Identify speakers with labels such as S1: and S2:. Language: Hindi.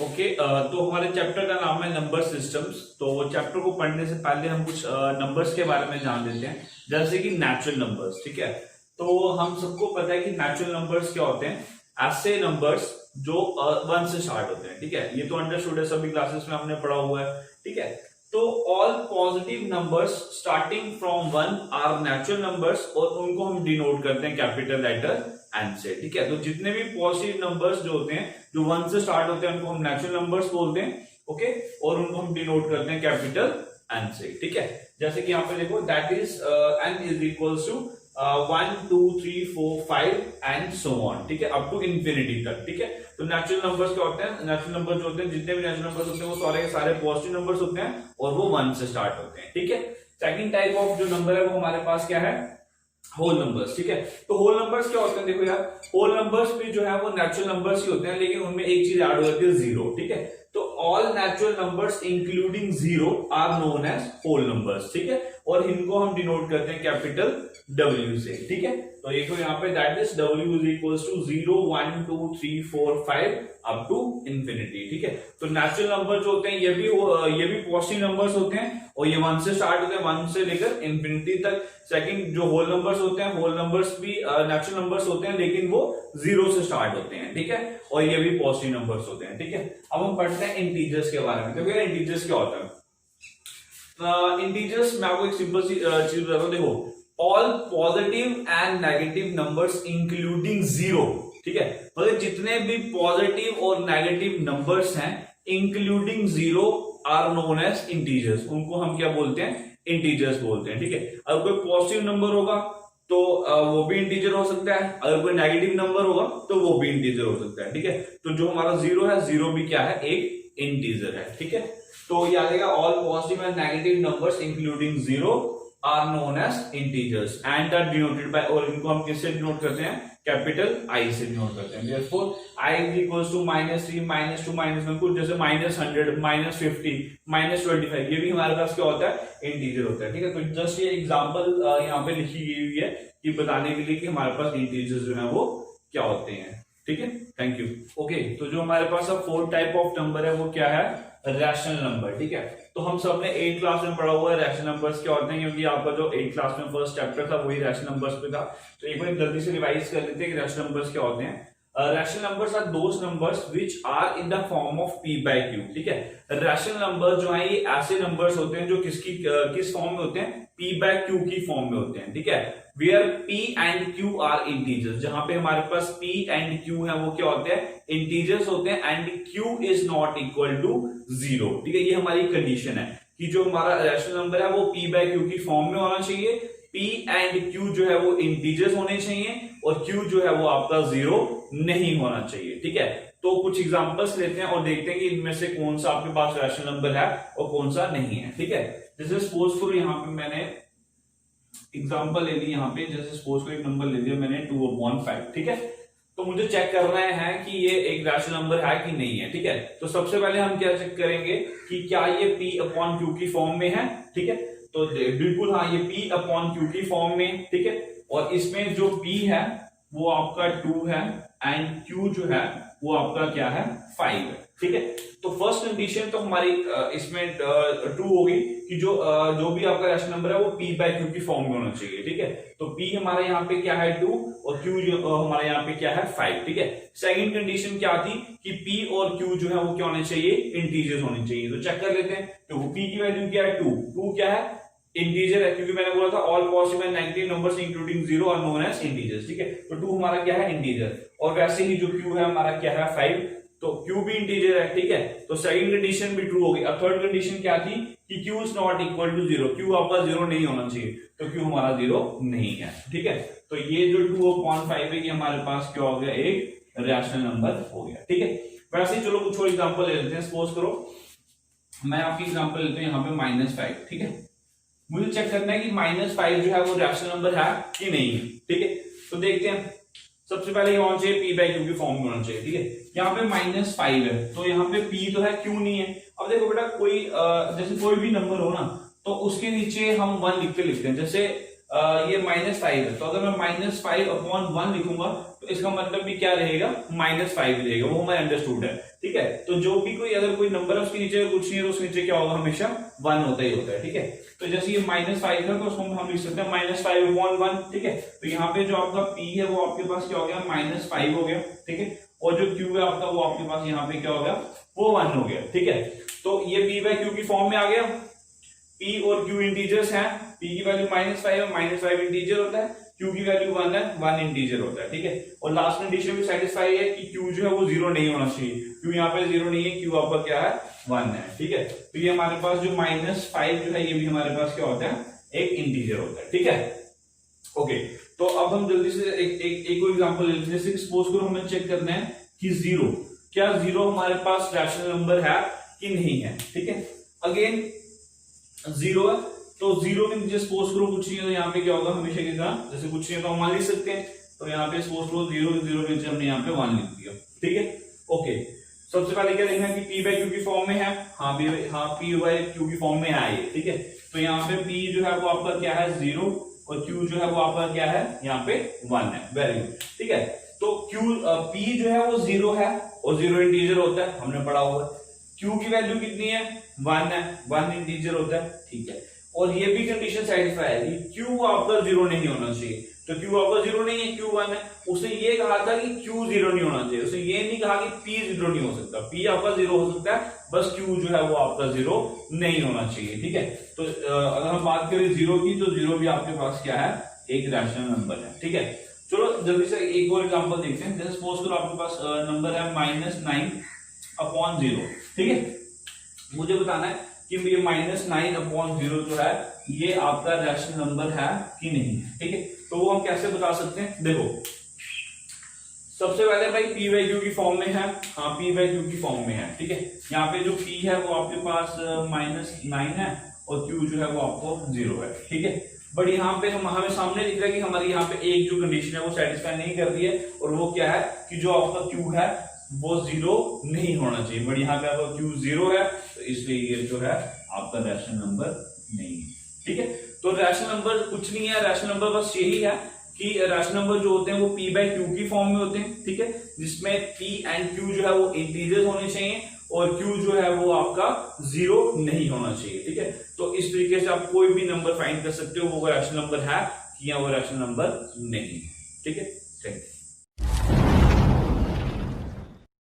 S1: ओके तो हमारे चैप्टर का नाम है नंबर सिस्टम्स। तो चैप्टर को पढ़ने से पहले हम कुछ नंबर्स के बारे में जान लेते हैं, जैसे कि नेचुरल नंबर्स। ठीक है, तो हम सबको पता है कि नेचुरल नंबर्स क्या होते हैं, ऐसे नंबर्स जो 1 से स्टार्ट होते हैं। ठीक है, ये तो अंडरस्टूड है, सभी क्लासेस में हमने पढ़ा हुआ है। ठीक है, तो all positive numbers starting from 1 are natural numbers, और उनको हम डिनोट करते हैं कैपिटल लेटर एन से। ठीक है, तो जितने भी पॉजिटिव नंबर्स जो होते हैं जो 1 से स्टार्ट होते हैं उनको हम नेचुरल नंबर्स बोलते हैं। ओके, और उनको हम डिनोट करते हैं कैपिटल एन से। ठीक है, जैसे कि यहाँ पे देखो that is N is equals to 1 2 3 4 5 and so on. ठीक है, अप टू इंफिनिटी तक। ठीक है, तो नेचुरल नंबर्स क्या होते हैं, नेचुरल नंबर जो होते हैं, जितने भी नेचुरल नंबर्स होते हैं वो सारे के सारे पॉजिटिव नंबर्स होते हैं और वो 1 से स्टार्ट होते हैं। ठीक है, सेकंड टाइप ऑफ जो नंबर है वो हमारे पास क्या है, होल नंबर्स। ठीक है, तो होल नंबर्स क्या होते हैं, देखो यार, होल नंबर्स भी जो है वो नेचुरल नंबर्स ही होते हैं, लेकिन उनमें एक चीज ऐड हो जाती है, जीरो। ठीक है, तो all natural numbers including zero are known as whole numbers. ठीक है, और इनको हम डिनोट करते हैं कैपिटल W से। ठीक है, तो देखो यहाँ पे that is W is equals to 0 1 2 3 4 5 up to infinity. ठीक है, तो नेचुरल नंबर जो होते हैं ये भी पॉजिटिव नंबर्स होते हैं और ये 1 से स्टार्ट होते हैं, 1 से लेकर इंफिनिटी तक। सेकंड जो होल नंबर्स होते हैं, होल नंबर्स भी नेचुरल नंबर्स होते हैं, लेकिन वो 0 से स्टार्ट होते हैं। ठीक है, और ये भी पॉजिटिव नंबर्स होते हैं। ठीक है, अब हम पढ़ते हैं इंटीजर्स के बारे में। तो क्या इंटीजर्स क्या होता है, इंटीजर्स मैं आपको एक सिंपल सी चीज बताता हूं। देखो, all positive and negative numbers including zero. ठीक है, मतलब जितने भी पॉजिटिव और नेगेटिव नंबर्स हैं including zero are known as integers. उनको हम क्या बोलते हैं, इंटीजर्स बोलते हैं। ठीक है, अगर कोई पॉजिटिव नंबर होगा तो वो भी इंटीजर हो सकता है, अगर कोई नेगेटिव नंबर होगा तो वो भी इंटीजर हो सकता है। ठीक है, तो जो हमारा जीरो है, जीरो भी क्या है, एक इंटीजर है। ठीक है, तो याद रखिएगा all positive and negative numbers including zero are known as integers and are denoted by, और इनको हम किससे डिनोट करते हैं, कैपिटल आई से डिनोट करते हैं। Therefore i is equals to -3 -2 -1, कुछ जैसे -100 -50 -25, ये भी हमारे पास क्या होता है, इंटीजर होता है। ठीक है, तो जस्ट ये एग्जांपल यहाँ पे लिखी गई हुई है कि बताने के लिए कि हमारे पास इंटीजर्स जो है वो क्या होते हैं। ठीक है, थैंक यू। ओके, तो जो हमारे पास अब फोर्थ टाइप ऑफ नंबर है वो क्या है, रैशनल नंबर। ठीक है, तो हम सब ने 8th क्लास में पढ़ा हुआ है रैशनल नंबर्स क्या होते हैं, क्योंकि आपका जो 8th क्लास में फर्स्ट चैप्टर था वही रैशनल नंबर्स पे था। तो एक बार जल्दी से रिवाइज कर लेते हैं कि रैशनल नंबर्स क्या होते हैं। Rational numbers are those numbers which are in the form of p by q। ठीक है, रैशनल नंबर जो है ये ऐसे नंबर्स होते हैं जो किस फॉर्म में होते हैं, p by q की फॉर्म में होते हैं। ठीक है, where p and q are integers, जहां पे हमारे पास p and q है वो क्या होते हैं, इंटीजर्स होते हैं, and q is not equal to 0। ठीक है, ये हमारी कंडीशन है कि जो हमारा रैशनल नंबर है वो p by q की फॉर्म में होना चाहिए, p and q जो है वो इंटीजर्स होने चाहिए, और q जो है वो आपका 0 नहीं होना चाहिए। ठीक है, तो कुछ एग्जांपल्स लेते हैं और देखते हैं कि इनमें से कौन सा आपके पास रैशनल नंबर है और कौन सा नहीं है। ठीक है, जैसे सपोज करो यहाँ पे मैंने एग्जांपल ले ली, यहाँ पे जैसे सपोज को एक नंबर ले लिया मैंने 2/5। ठीक है, तो मुझे चेक करना है कि ये एक रैशनल नंबर है कि नहीं है। ठीक है, तो सबसे पहले हम क्या चेक करेंगे कि क्या ये p/q की फॉर्म में है। ठीक है, तो बिल्कुल हाँ, ये p/q की फॉर्म में। ठीक है, और इसमें जो p है वो आपका 2 है एंड q जो है वो आपका क्या है, 5 है। ठीक है, तो फर्स्ट कंडीशन तो हमारी इसमें ट्रू होगी कि जो भी आपका रैशनल नंबर है वो p by q की फॉर्म में होना चाहिए। ठीक है, तो p हमारा यहाँ पे क्या है 2 और q जो हमारा यहाँ पे क्या है 5। ठीक है, सेकंड कंडीशन क्या थी कि p और q जो है वो क्या होने चाहिए, इंटीजर्स होने चाहिए। तो चेक कर लेते हैं, तो p की वैल्यू क्या है 2 क्या है, इंटीजर है, क्योंकि मैंने बोला था all positive and negative numbers including zero are known as integers. ठीक है, तो 2 हमारा क्या है, इंटीजर, और वैसे ही जो q है हमारा क्या है 5, तो q भी इंटीजर है। ठीक है, तो सेकंड कंडीशन भी ट्रू होगी। अब थर्ड कंडीशन क्या थी कि q is not equal to 0, q आपका 0 नहीं होना चाहिए, तो q हमारा 0 नहीं है। ठीक है, तो ये जो 2/5 है ये हमारे पास क्या हो गया, एक रैशनल नंबर हो गया। ठीक है, वैसे ही चलो कुछ और एग्जांपल ले लेते हैं। सपोज करो मैं आपकी एग्जांपल लेते हैं यहाँ पे -5। ठीक है, मुझे चेक करना है कि -5 जो है वो रैशनल नंबर है कि नहीं है। ठीक है, तो देखते हैं। सबसे पहले ये होना चाहिए p by q की फॉर्म में होना चाहिए। ठीक है, यहाँ पे -5 है तो यहाँ पे p तो है, q नहीं है। अब देखो बेटा, कोई जैसे कोई भी नंबर हो ना तो उसके नीचे हम 1 लिखते हैं। जैसे ये -5 है, तो अगर मैं -5/1 लिखूंगा तो इसका मतलब भी क्या रहेगा, -5 रहेगा, वो हमारे अंडरस्टूड है। ठीक है, तो जो भी कोई अगर कोई नंबर है उसके नीचे कुछ नहीं है तो उसके नीचे क्या होगा, हमेशा 1 होता ही होता है। ठीक है, तो जैसे ये -5 है तो उसको हम लिख सकते हैं -5/1। ठीक है, तो यहाँ पे जो आपका p है वो आपके पास क्या हो गया, -5 हो गया। ठीक है, और जो q है आपका वो आपके पास यहाँ पे क्या हो गया, वो 1 हो गया। ठीक है, तो ये p/q की फॉर्म में आ गया। p और q इंटीजर्स हैं, p की वैल्यू -5 है, -5 इंटीजर होता है, q की वैल्यू 1 है, 1 इंटीजर होता है। ठीक है, और लास्ट कंडीशन भी सेटिस्फाई है कि q जो है वो 0 नहीं होना चाहिए। q यहाँ पे 0 नहीं है, q आपका क्या है, 1 है। ठीक है, तो ये हमारे पास जो -5 जो है ये भी हमारे पास क्या होता है, एक इंटीजर होता है। ठीक है, ओके, तो अब हम जल्दी से एक और एग्जांपल ले लेते हैं। जैसे सपोज करो हमें चेक करना है कि 0 क्या 0 हमारे पास रैशनल नंबर है कि नहीं है। ठीक है, अगेन 0 है, तो 0 के नीचे सपोज करो कुछ नहीं है, तो यहाँ पे क्या होगा, हमेशा की तरह जैसे कुछ नहीं है तो हम 1 लिख सकते हैं। तो यहाँ पे सपोज करो 0 के नीचे हमने यहाँ पे 1 लिख दिया। ठीक है, ओके, सबसे पहले क्या देखना है कि p/q की फॉर्म में है, हाँ p/q की फॉर्म में है ये। ठीक है, तो यहाँ पे p जो है वो आपका क्या है, 0, और q जो है वो आपका क्या है, यहाँ पे 1 है। Very good. ठीक है, तो p जो है वो 0 है और 0 इंटीजर होता है, हमने पढ़ा हुआ है। q की वैल्यू कितनी है, 1 है, 1 इंटीजर होता है। ठीक है, और ये भी कंडीशन सेटिस्फाई है कि q आपका 0 नहीं होना चाहिए। तो q आपका 0 नहीं है, q 1 है। उसने ये कहा था कि q 0 नहीं होना चाहिए, उसने ये नहीं कहा कि p 0 नहीं हो सकता। p आपका 0 हो सकता है, बस q जो है वो आपका 0 नहीं होना चाहिए। ठीक है, तो अगर हम बात करें 0 की, तो 0 भी आपके पास क्या है, एक रैशनल नंबर है। ठीक है, चलो जल्दी से एक और एग्जांपल देखते हैं। जैसे सपोज करो आपके पास नंबर है -9/0। ठीक है, मुझे बताना है कि ये -9/0 जो है ये आपका रैशनल नंबर है कि नहीं। ठीक है, तो वो हम कैसे बता सकते हैं, देखो सबसे पहले भाई p/q की फॉर्म में है, हाँ p/q की फॉर्म में है। ठीक है, यहाँ पे जो p है वो आपके पास -9 है और q जो है वो आपको 0 है। ठीक है, बट यहाँ पे हमें सामने दिख रहा है कि हमारी यहाँ पे एक जो कंडीशन है वो सेटिस्फाई नहीं कर रही है, और वो क्या है कि जो आपका q है वो 0 नहीं होना चाहिए। बट यहाँ पे आपका q 0 है, तो इसलिए ये जो है आपका रैशनल नंबर नहीं है। ठीक है, तो रैशनल नंबर कुछ नहीं है, रैशनल नंबर बस यही है कि रैशनल नंबर जो होते हैं वो p/q की फॉर्म में होते हैं। ठीक है, जिसमें p एंड q जो है वो इंटीजर्स होने चाहिए और q जो है वो आपका 0 नहीं होना चाहिए। ठीक है, तो इस तरीके से आप कोई भी नंबर फाइंड कर सकते हो वो रैशनल नंबर है या वो रैशनल नंबर नहीं है। ठीक है, थैंक यू।